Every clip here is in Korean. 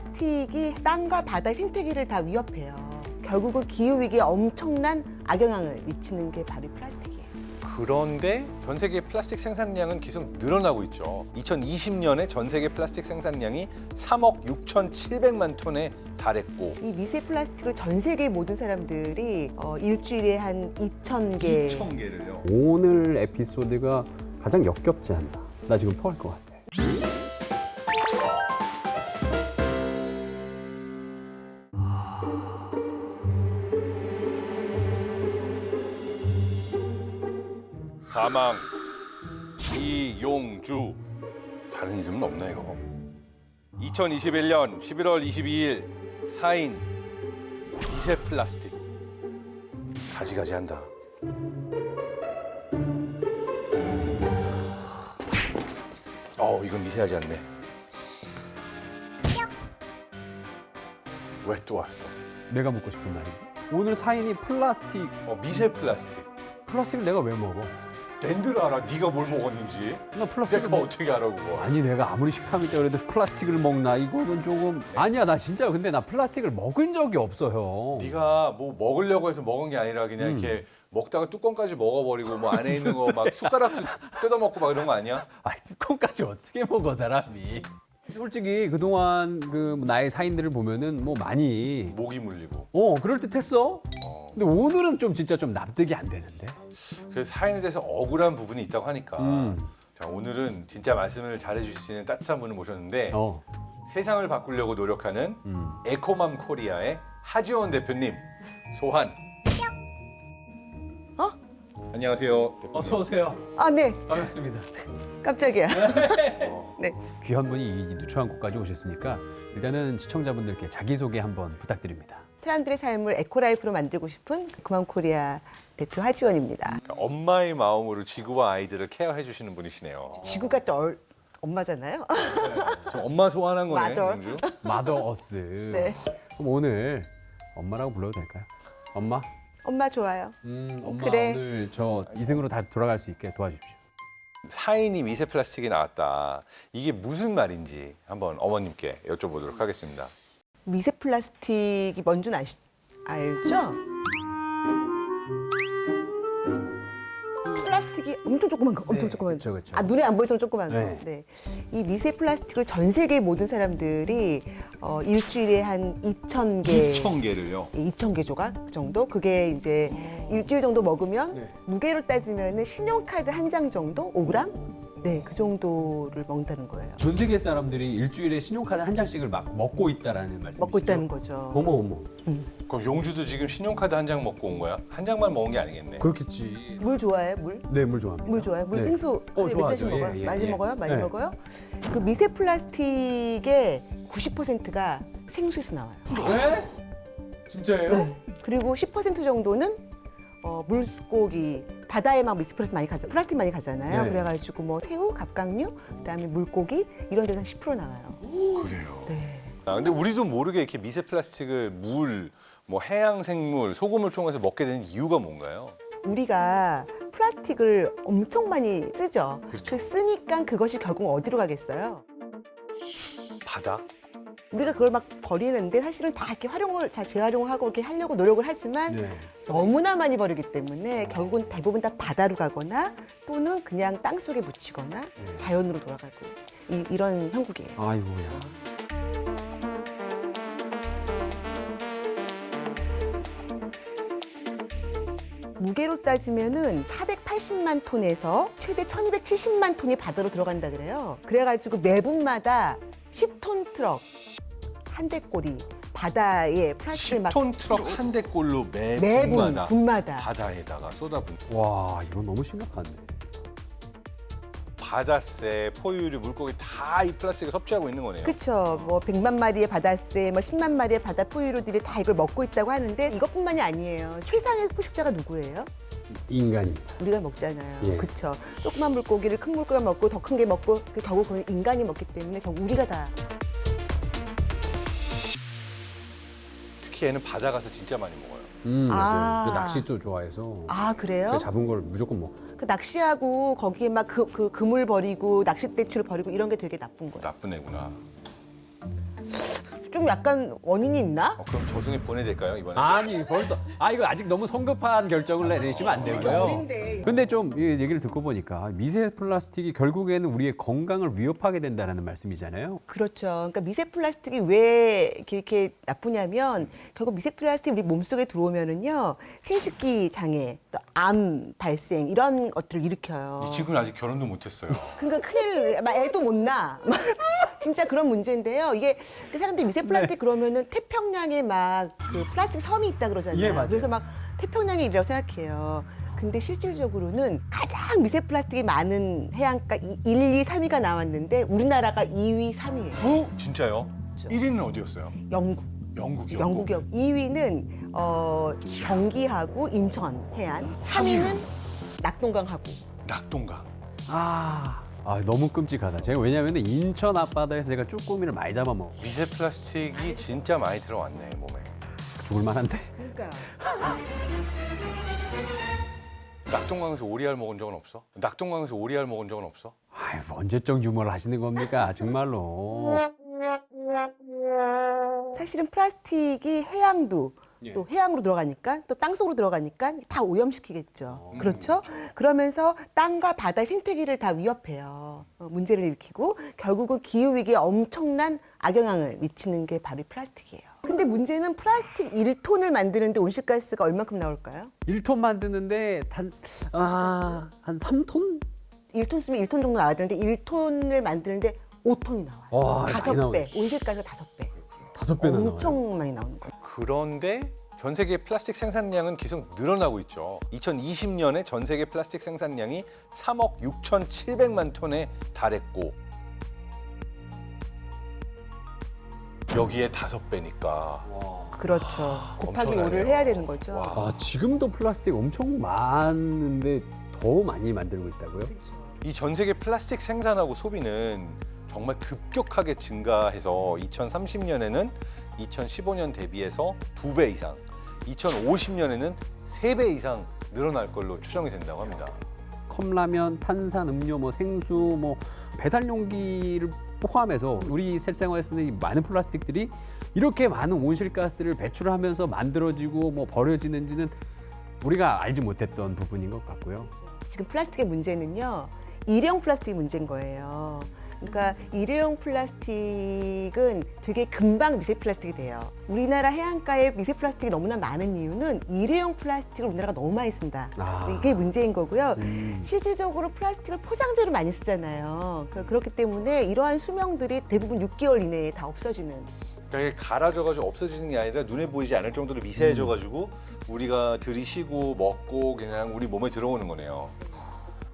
플라스틱이 땅과 바다의 생태계를 다 위협해요. 결국은 기후위기에 엄청난 악영향을 미치는 게 바로 이 플라스틱이에요. 그런데 전 세계 플라스틱 생산량은 계속 늘어나고 있죠. 2020년에 전 세계 플라스틱 생산량이 3억 6,700만 톤에 달했고 이 미세 플라스틱을 전 세계 모든 사람들이 일주일에 한 2,000개 2,000개를요. 오늘 에피소드가 가장 역겹지 않나. 나 지금 토할 것 같아. 사망 이용주. 다른 이름은 없나 이거? 2021년 11월 22일 사인 미세 플라스틱. 가지가지한다. 이건 미세하지 않네. 왜 또 왔어? 내가 묻고 싶은 말이 오늘 사인이 플라스틱. 미세 플라스틱. 플라스틱을 내가 왜 먹어? 낸들 알아. 네가 뭘 먹었는지. 나 플라스틱 내가 어떻게 알아 그거? 아니 내가 아무리 식탐이 있다 그래도 플라스틱을 먹나 이거는 조금 아니야. 나 진짜 근데 나 플라스틱을 먹은 적이 없어 형. 네가 뭐 먹으려고 해서 먹은 게 아니라 그냥 이렇게 먹다가 뚜껑까지 먹어버리고 뭐 안에 있는 거 막 숟가락도 뜯어먹고 막 이런 거 아니야? 아니 뚜껑까지 어떻게 먹어 사람이. 솔직히 그동안 그 나의 사인들을 보면은 뭐 많이 목이 물리고. 그럴듯했어. 근데 오늘은 좀 진짜 좀 납득이 안 되는데. 그래서 사인에 대해서 억울한 부분이 있다고 하니까 음. 자, 오늘은 진짜 말씀을 잘해주실 수 있는 따뜻한 분을 모셨는데 어. 세상을 바꾸려고 노력하는 에코맘 코리아의 하지원 대표님 소환. 안녕하세요. 대표님. 어서 오세요. 아, 네. 반갑습니다. 깜짝이야. 네. 귀한 분이 이 누추한 곳까지 오셨으니까 일단은 시청자분들께 자기소개 한번 부탁드립니다. 사람들의 삶을 에코라이프로 만들고 싶은 그만 코리아 대표 하지원입니다. 그러니까 엄마의 마음으로 지구와 아이들을 케어해 주시는 분이시네요. 지구가 또 엄마잖아요. 저 엄마 소환한 거네. Mother. 용주. 마더 어스. 네. 그럼 오늘 엄마라고 불러도 될까요? 엄마? 엄마 좋아요. 엄마 그래. 오늘 저 이승으로 다시 돌아갈 수 있게 도와주십시오. 사인이 미세 플라스틱이 나왔다. 이게 무슨 말인지 한번 어머님께 여쭤보도록 하겠습니다. 미세 플라스틱이 뭔 줄 알죠? 플라스틱이 엄청 조그만 거, 엄청 조그만 거. 그쵸, 그쵸. 아, 눈에 안 보이처럼 조그만 거. 네. 네. 이 미세 플라스틱을 전 세계 모든 사람들이 일주일에 한 2,000개, 2,000개를요. 2,000개 조각 정도? 그게 이제 일주일 정도 먹으면 네. 무게로 따지면 신용카드 한 장 정도? 5g? 네, 그 정도를 먹는다는 거예요. 전 세계 사람들이 일주일에 신용카드 한 장씩을 막 먹고 있다라는 말씀이시죠? 먹고 있다는 거죠. 어머 어머. 그럼 용주도 지금 신용카드 한 장 먹고 온 거야? 한 장만 먹은 게 아니겠네. 그렇겠지. 물 좋아해? 물? 네, 물 좋아합니다. 물 좋아해? 물 네. 생수 몇 좋아하죠. 잔씩 먹어요? 예, 예, 많이 예. 먹어요? 많이 네. 먹어요? 그 미세 플라스틱의 90%가 생수에서 나와요. 네? 진짜예요? 네. 그리고 10% 정도는 물고기 바다에만 미세 플라스틱 많이 가잖아요. 네. 그래가지고 뭐 새우, 갑각류, 그다음에 물고기 이런 데서 한 10% 나와요. 그래요. 네. 근데 우리도 모르게 이렇게 미세 플라스틱을 물, 뭐 해양 생물, 소금을 통해서 먹게 되는 이유가 뭔가요? 우리가 플라스틱을 엄청 많이 쓰죠. 그렇죠. 쓰니까 그것이 결국 어디로 가겠어요? 바다? 우리가 그걸 막 버리는데 사실은 다 이렇게 잘 재활용을 하고 이렇게 하려고 노력을 하지만 네. 너무나 많이 버리기 때문에 결국은 대부분 다 바다로 가거나 또는 그냥 땅 속에 묻히거나 자연으로 돌아가고 이런 형국이에요. 아이고야. 무게로 따지면은 480만 톤에서 최대 1270만 톤이 바다로 들어간다 그래요. 그래가지고 매분마다 10톤 트럭 한 대 꼴이 바다에 플라스틱을 막 10톤 트럭 한 대 꼴로 매분 분마다 바다에다가 쏟아붓는 와, 이건 너무 심각한데. 바다새, 포유류, 물고기 다 이 플라스틱을 섭취하고 있는 거네요. 그렇죠. 뭐 100만 마리의 바다새, 뭐 10만 마리의 바다 포유류들이 다 이걸 먹고 있다고 하는데 이것뿐만이 아니에요. 최상의 포식자가 누구예요? 인간입니다. 우리가 먹잖아요. 예. 그렇죠. 조그만 물고기를 큰 물고기가 먹고 더 큰 게 먹고 결국은 인간이 먹기 때문에 결국 우리가 다 특히 얘는 바다 가서 진짜 많이 먹어요. 맞아요. 아. 그 낚시도 좋아해서 그래요? 제가 잡은 걸 무조건 먹어. 그 낚시하고 거기에 막 그물 버리고 낚싯대 줄 버리고 이런 게 되게 나쁜 거예요. 나쁜 애구나. 좀 약간 원인이 있나? 그럼 조승희 보내야 될까요 이번에? 아니 벌써 이거 아직 너무 성급한 결정을 내리시면 안 되고요. 어린데. 근데 좀 이 얘기를 듣고 보니까 미세 플라스틱이 결국에는 우리의 건강을 위협하게 된다는 말씀이잖아요. 그렇죠. 그러니까 미세 플라스틱이 왜 이렇게 나쁘냐면 결국 미세 플라스틱이 우리 몸속에 들어오면은요 생식기 장애, 또 암 발생 이런 것들을 일으켜요. 이 친구는 아직 결혼도 못했어요. 그러니까 큰일, 막 애도 못 낳아. 진짜 그런 문제인데요. 이게 그 사람들이 미세 플라스틱 그러면은 태평양에 막 그 플라스틱 섬이 있다 그러잖아요. 예, 맞아요. 그래서 막 태평양이 이라고 생각해요. 근데 실질적으로는 가장 미세 플라스틱이 많은 해안가 1, 2, 3위가 나왔는데 우리나라가 2위, 3위예요. 진짜요? 그렇죠. 1위는 어디였어요? 영국. 영국이요. 영국이요. 2위는 경기하고 인천 해안. 3위는 낙동강하고. 낙동강. 너무 끔찍하다. 제가 왜냐하면 인천 앞바다에서 제가 쭈꾸미를 많이 잡아먹어. 미세 플라스틱이 진짜 많이 들어왔네 몸에. 죽을 만한데. 그러니까. 낙동강에서 오리알 먹은 적은 없어? 낙동강에서 오리알 먹은 적은 없어? 언제적 유머를 하시는 겁니까? 정말로. 사실은 플라스틱이 해양도 예. 또 해양으로 들어가니까 또 땅속으로 들어가니까 다 오염시키겠죠. 그렇죠? 그러면서 땅과 바다의 생태계를 다 위협해요. 문제를 일으키고 결국은 기후위기에 엄청난 악영향을 미치는 게 바로 이 플라스틱이에요. 근데 문제는 플라스틱 1톤을 만드는데 온실가스가 얼만큼 나올까요? 1톤 만드는데 한 3톤? 1톤 쓰면 1톤 정도 나와야 되는데 1톤을 만드는데 5톤이 나와요. 와, 많이 5배. 나오네. 온실가스가 5배. 5배나 나와요. 엄청 많이 나오는 거예요. 그런데 전 세계 플라스틱 생산량은 계속 늘어나고 있죠. 2020년에 전 세계 플라스틱 생산량이 3억 6,700만 톤에 달했고 여기에 5배니까 그렇죠. 곱하기 엄청나네요. 5를 해야 되는 거죠. 와. 지금도 플라스틱 엄청 많은데 더 많이 만들고 있다고요? 이 전 세계 플라스틱 생산하고 소비는 정말 급격하게 증가해서 2030년에는 2015년 대비해서 2배 이상, 2050년에는 3배 이상 늘어날 걸로 추정이 된다고 합니다. 컵라면, 탄산 음료, 생수, 배달 용기를 포함해서 우리 실생활에 쓰는 이 많은 플라스틱들이 이렇게 많은 온실가스를 배출하면서 만들어지고 버려지는지는 우리가 알지 못했던 부분인 것 같고요. 지금 플라스틱의 문제는요. 일회용 플라스틱이 문제인 거예요. 그러니까 일회용 플라스틱은 되게 금방 미세 플라스틱이 돼요. 우리나라 해안가에 미세 플라스틱이 너무나 많은 이유는 일회용 플라스틱을 우리나라가 너무 많이 쓴다. 이게 문제인 거고요. 실질적으로 플라스틱을 포장재로 많이 쓰잖아요. 그렇기 때문에 이러한 수명들이 대부분 6개월 이내에 다 없어지는. 그러니까 이게 갈아져가지고 없어지는 게 아니라 눈에 보이지 않을 정도로 미세해져가지고 우리가 들이쉬고 먹고 그냥 우리 몸에 들어오는 거네요.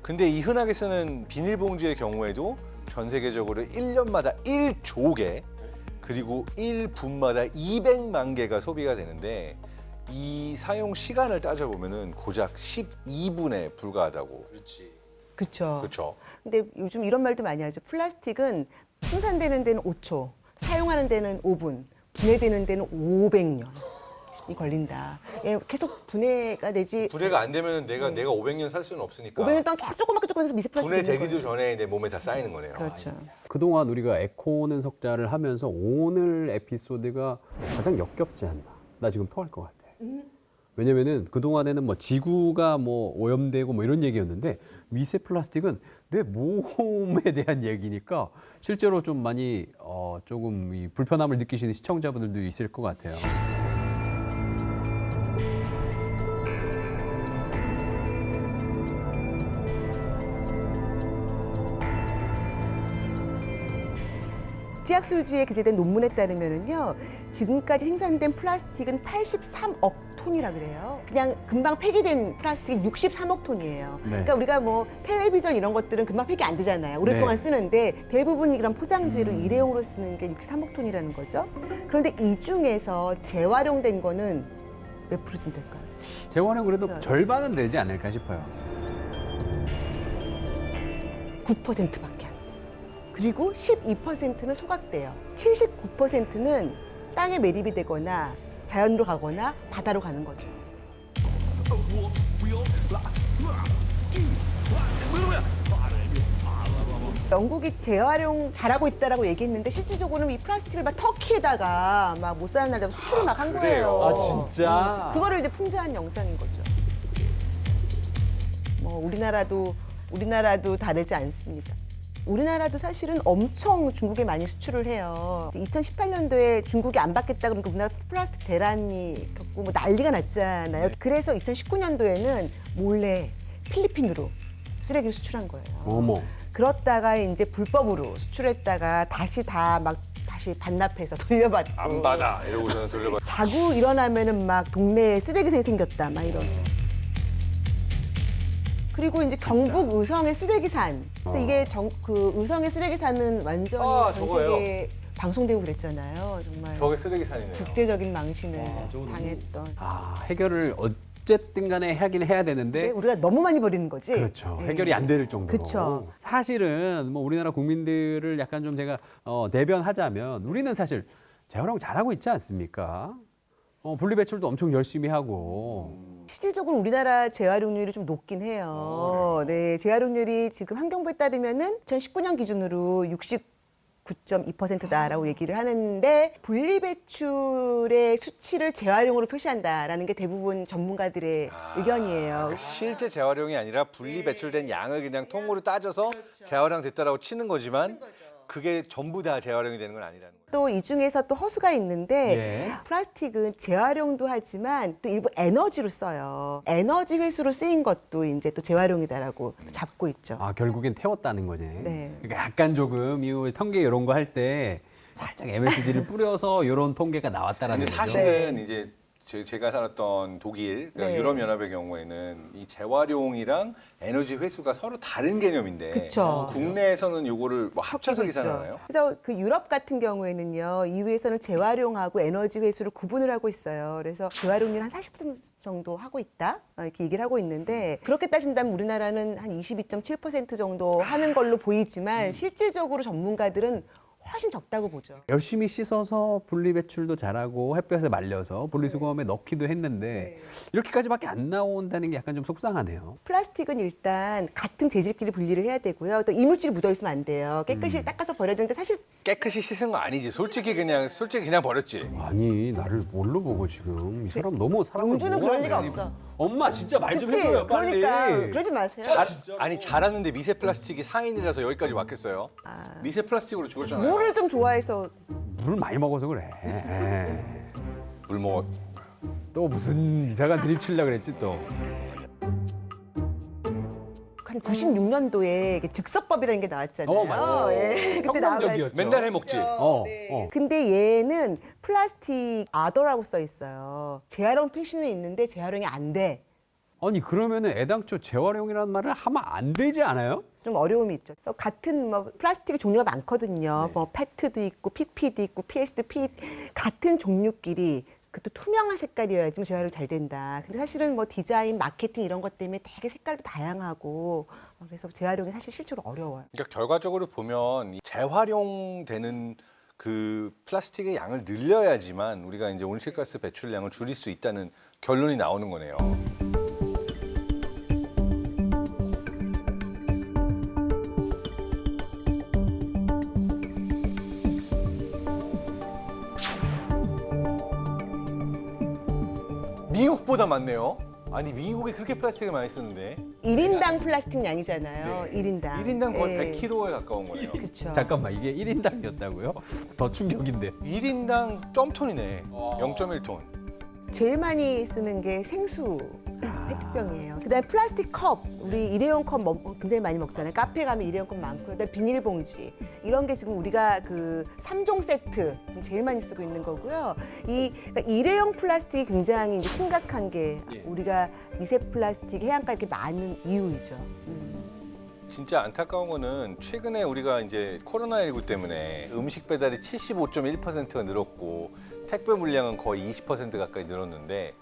근데 이 흔하게 쓰는 비닐봉지의 경우에도 전 세계적으로 1년마다 1조 개 그리고 1분마다 200만 개가 소비가 되는데 이 사용 시간을 따져보면은 고작 12분에 불과하다고. 그렇죠. 그렇죠. 근데 요즘 이런 말도 많이 하죠. 플라스틱은 생산되는 데는 5초, 사용하는 데는 5분, 분해되는 데는 500년이 걸린다. 예, 계속 분해가 되지. 분해가 안 되면 내가 500년 살 수는 없으니까 500년 동안 계속 조그맣게 해서 미세 플라스틱 분해되기도 전에 내 몸에 다 쌓이는 거네요. 그렇죠. 그동안 우리가 에코는 석자를 하면서 오늘 에피소드가 가장 역겹지 않나. 나 지금 토할 것 같아. 왜냐면은 그동안에는 지구가 오염되고 이런 얘기였는데 미세 플라스틱은 내 몸에 대한 얘기니까 실제로 좀 많이 조금 이 불편함을 느끼시는 시청자분들도 있을 것 같아요. 지학술지에 기재된 논문에 따르면은요, 지금까지 생산된 플라스틱은 83억 톤이라 그래요. 그냥 금방 폐기된 플라스틱이 63억 톤이에요. 네. 그러니까 우리가 텔레비전 이런 것들은 금방 폐기 안 되잖아요. 오랫동안 네. 쓰는데 대부분 이런 포장지를 일회용으로 쓰는 게 63억 톤이라는 거죠. 그런데 이 중에서 재활용된 거는 몇 프로쯤 될까요? 재활용 그래도 그렇죠. 절반은 되지 않을까 싶어요. 9%밖에 안 돼요. 그리고 12%는 소각돼요. 79%는 땅에 매립이 되거나 자연으로 가거나 바다로 가는 거죠. 영국이 재활용 잘하고 있다라고 얘기했는데 실질적으로는 이 플라스틱을 막 터키에다가 막 못 사는 나라로 수출을 막 한 그래요? 거예요. 아, 진짜? 그거를 이제 풍자한 영상인 거죠. 뭐 우리나라도 다르지 않습니다. 우리나라도 사실은 엄청 중국에 많이 수출을 해요. 2018년도에 중국이 안 받겠다 그러니까 우리나라 플라스틱 대란이 겪고 뭐 난리가 났잖아요. 그래서 2019년도에는 몰래 필리핀으로 쓰레기를 수출한 거예요. 어머. 그렇다가 이제 불법으로 수출했다가 다시 반납해서 돌려받고. 안 받아 이러고서는 돌려받. 자고 일어나면은 막 동네에 쓰레기통이 생겼다 막 이런. 그리고 이제 경북 의성의 쓰레기산. 그래서 이게 그 의성의 쓰레기산은 완전히 전 저거예요. 세계에 방송되고 그랬잖아요. 정말 저게 쓰레기산이네요. 국제적인 망신을 저거는 당했던. 해결을 어쨌든 간에 하긴 해야 되는데 근데 우리가 너무 많이 버리는 거지. 그렇죠. 네. 해결이 안 될 정도로. 그쵸. 사실은 뭐 우리나라 국민들을 약간 좀 제가 대변하자면 우리는 사실 재활용 잘하고 있지 않습니까? 분리배출도 엄청 열심히 하고. 실질적으로 우리나라 재활용률이 좀 높긴 해요. 네, 재활용률이 지금 환경부에 따르면은 2019년 기준으로 69.2%다라고 얘기를 하는데 분리배출의 수치를 재활용으로 표시한다라는 게 대부분 전문가들의 의견이에요. 그러니까 실제 재활용이 아니라 분리 배출된 양을 그냥 통으로 따져서 재활용 됐다라고 치는 거지만 그게 전부 다 재활용이 되는 건 아니라는 거예요. 또 이 중에서 또 허수가 있는데 플라스틱은 재활용도 하지만 또 일부 에너지로 써요. 에너지 회수로 쓰인 것도 이제 또 재활용이다라고 잡고 있죠. 결국엔 태웠다는 거지. 네. 그러니까 약간 조금 이 통계 이런 거 할 때 살짝 MSG를 뿌려서 이런 통계가 나왔다라는 근데 거죠. 사실은 이제 제가 살았던 독일, 그러니까 네. 유럽연합의 경우에는 이 재활용이랑 에너지 회수가 서로 다른 개념인데 그쵸. 국내에서는 요거를 뭐 합쳐서 있죠. 계산하나요? 그래서 그 유럽 같은 경우에는요, EU에서는 재활용하고 에너지 회수를 구분을 하고 있어요. 그래서 재활용률 한 40% 정도 하고 있다 이렇게 얘기를 하고 있는데 그렇게 따진다면 우리나라는 한 22.7% 정도 하는 걸로 보이지만 실질적으로 전문가들은 훨씬 적다고 보죠. 열심히 씻어서 분리배출도 잘하고 햇볕에 말려서 분리수거함에 넣기도 했는데 이렇게까지밖에 안 나온다는 게 약간 좀 속상하네요. 플라스틱은 일단 같은 재질끼리 분리를 해야 되고요. 또 이물질이 묻어 있으면 안 돼요. 깨끗이 닦아서 버려야 되는데 사실 깨끗이 씻은 거 아니지. 솔직히 그냥 버렸지. 아니 나를 뭘로 보고 지금 이 사람 너무 사람을 용주는 뭐라 그럴 리가 그래. 없어. 엄마 진짜 말 좀 그치? 해줘요 빨리. 그러니까 그러지 마세요. 아니 잘하는데 미세 플라스틱이 상인이라서 여기까지 왔겠어요. 미세 플라스틱으로 죽었잖아요. 물을 좀 좋아해서 물 많이 먹어서 그래. 물 먹어. 또 무슨 이상한 드립 치려고 그랬지 또. 한 96년도에 즉석법이라는 게 나왔잖아요. 맞아요. 예, 그때 혁명적이었죠. 맨날 해 먹지. 근데 얘는 플라스틱 아더라고 써 있어요. 재활용 표시는 있는데 재활용이 안 돼. 아니 그러면은 애당초 재활용이라는 말을 하면 안 되지 않아요? 좀 어려움이 있죠. 그래서 같은 뭐 플라스틱의 종류가 많거든요. 뭐 페트도 있고 PP도 있고 PS도 같은 종류끼리 그것도 투명한 색깔이어야지 재활용 잘 된다. 근데 사실은 뭐 디자인, 마케팅 이런 것 때문에 되게 색깔도 다양하고 그래서 재활용이 사실 실제로 어려워요. 그러니까 결과적으로 보면 이 재활용되는 그 플라스틱의 양을 늘려야지만 우리가 이제 온실가스 배출량을 줄일 수 있다는 결론이 나오는 거네요. 미국보다 많네요. 아니 미국이 그렇게 플라스틱을 많이 쓰는데 1인당 플라스틱 양이잖아요. 네. 1인당. 1인당 거의 예. 100kg에 가까운 거네요. 그렇죠. 잠깐만 이게 1인당이었다고요? 더 충격인데. 1인당 점톤이네. 0.1톤. 제일 많이 쓰는 게 생수 페트병이에요. 그다음에 플라스틱 컵, 우리 일회용 컵 굉장히 많이 먹잖아요. 카페 가면 일회용 컵 많고, 그다음에 비닐봉지 이런 게 지금 우리가 그 3종 세트 제일 많이 쓰고 있는 거고요. 그러니까 일회용 플라스틱이 굉장히 이제 심각한 게 우리가 미세 플라스틱 해안가 이렇게 많은 이유이죠. 진짜 안타까운 거는 최근에 우리가 이제 코로나19 때문에 음식 배달이 75.1%가 늘었고 택배 물량은 거의 20% 가까이 늘었는데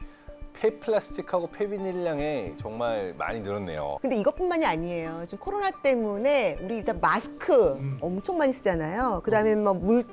폐플라스틱하고 폐비닐량이 정말 많이 늘었네요. 근데 이것뿐만이 아니에요. 지금 코로나 때문에 우리 일단 마스크 엄청 많이 쓰잖아요. 그다음에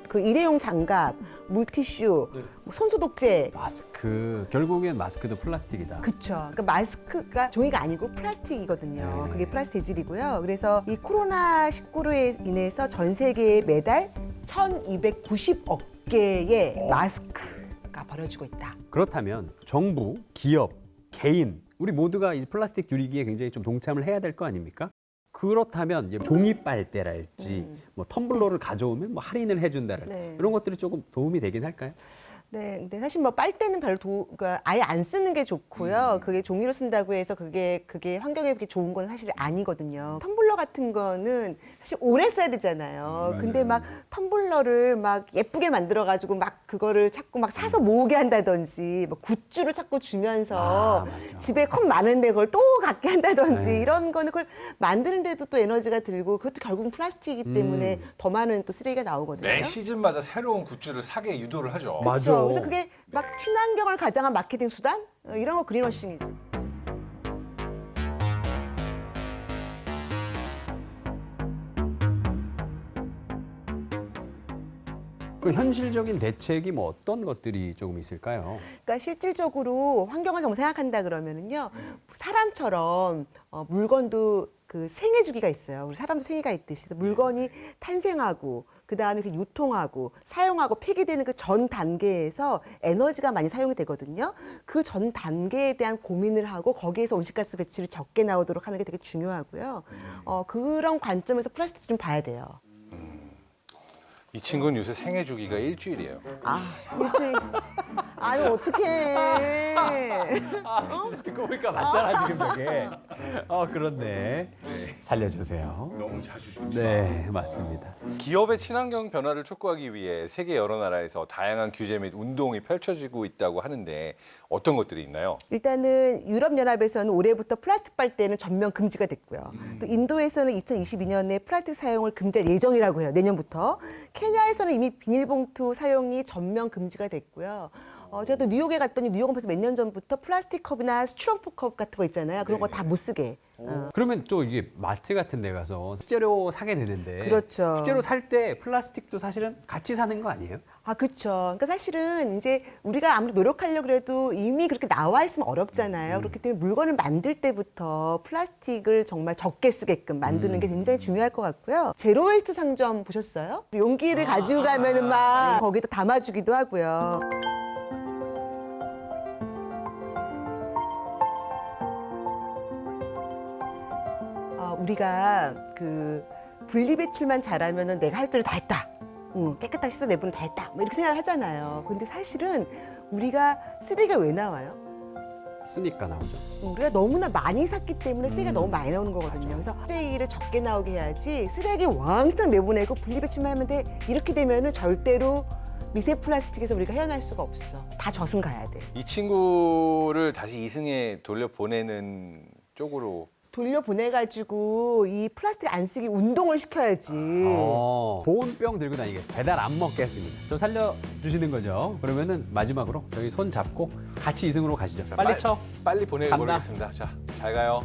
그 일회용 장갑, 물티슈, 뭐 손소독제. 마스크 결국엔 마스크도 플라스틱이다. 그쵸. 그러니까 마스크가 종이가 아니고 플라스틱이거든요. 네. 그게 플라스틱 재질이고요. 그래서 이 코로나19로 인해서 전 세계에 매달 1,290억 개의 마스크가 버려지고 있다. 그렇다면 정부, 기업, 개인 우리 모두가 이 플라스틱 줄이기에 굉장히 좀 동참을 해야 될 거 아닙니까? 그렇다면 이제 종이 빨대랄지 뭐 텀블러를 가져오면 뭐 할인을 해준다랄지 네. 이런 것들이 조금 도움이 되긴 할까요? 네, 근데 사실 뭐 빨대는 별로 그러니까 아예 안 쓰는 게 좋고요. 그게 종이로 쓴다고 해서 그게 환경에 그렇게 좋은 건 사실 아니거든요. 텀블러 같은 거는 사실 오래 써야 되잖아요. 근데 막 텀블러를 막 예쁘게 만들어가지고 막 그거를 자꾸 막 사서 모으게 한다든지, 뭐 굿즈를 자꾸 주면서 맞아. 집에 컵 많은데 그걸 또 갖게 한다든지 네. 이런 거는 그걸 만드는데도 또 에너지가 들고 그것도 결국은 플라스틱이기 때문에 더 많은 또 쓰레기가 나오거든요. 매 시즌마다 새로운 굿즈를 사게 유도를 하죠. 맞아. 그래서 그게 막 친환경을 가장한 마케팅 수단 이런 거 그린워싱이죠. 그 현실적인 대책이 뭐 어떤 것들이 조금 있을까요? 그러니까 실질적으로 환경을 정말 생각한다 그러면은요 사람처럼 물건도 그 생애 주기가 있어요. 우리 사람도 생애가 있듯이 그래서 물건이 탄생하고 그 다음에 그 유통하고 사용하고 폐기되는 그 전 단계에서 에너지가 많이 사용이 되거든요. 그 전 단계에 대한 고민을 하고 거기에서 온실가스 배출이 적게 나오도록 하는 게 되게 중요하고요. 그런 관점에서 플라스틱 좀 봐야 돼요. 이 친구는 요새 생애 주기가 일주일이에요. 아 일주일 아유 어떡해. 듣고 보니까 맞잖아 지금 저게. 그렇네. 살려주세요. 너무 자주 줘. 네, 맞습니다. 기업의 친환경 변화를 촉구하기 위해 세계 여러 나라에서 다양한 규제 및 운동이 펼쳐지고 있다고 하는데 어떤 것들이 있나요? 일단은 유럽연합에서는 올해부터 플라스틱 빨대는 전면 금지가 됐고요. 또 인도에서는 2022년에 플라스틱 사용을 금지할 예정이라고 해요. 내년부터. 케냐에서는 이미 비닐봉투 사용이 전면 금지가 됐고요. 제가 또 뉴욕에 갔더니 뉴욕은 벌써 몇 년 전부터 플라스틱 컵이나 스티로폼 컵 같은 거 있잖아요. 그런 거 다 못 쓰게. 그러면 또 이게 마트 같은 데 가서 식재료 사게 되는데 그렇죠. 식재료 살 때 플라스틱도 사실은 같이 사는 거 아니에요? 아, 그렇죠. 그러니까 사실은 이제 우리가 아무리 노력하려고 그래도 이미 그렇게 나와 있으면 어렵잖아요. 그렇기 때문에 물건을 만들 때부터 플라스틱을 정말 적게 쓰게끔 만드는 게 굉장히 중요할 것 같고요. 제로 웨이스트 상점 보셨어요? 용기를 가지고 가면은 막 거기다 담아주기도 하고요. 우리가 그 분리배출만 잘하면은 내가 할 일을 다 했다. 깨끗하게 씻어내보면 다 했다. 뭐 이렇게 생각을 하잖아요. 근데 사실은 우리가 쓰레기가 왜 나와요? 쓰니까 나오죠. 우리가 너무나 많이 샀기 때문에 쓰레기가 너무 많이 나오는 거거든요. 그래서 쓰레기를 적게 나오게 해야지 쓰레기 왕창 내보내고 분리배출만 하면 돼. 이렇게 되면은 절대로 미세 플라스틱에서 우리가 헤어날 수가 없어. 다 저승 가야 돼. 이 친구를 다시 이승에 돌려보내는 쪽으로 돌려보내가지고 이 플라스틱 안 쓰기 운동을 시켜야지. 보온병 들고 다니겠습니다. 배달 안 먹겠습니다. 저 살려주시는 거죠? 그러면은 마지막으로 저희 손 잡고 같이 이승으로 가시죠. 빨리 쳐. 빨리 간다. 보내버리겠습니다. 자, 잘 가요.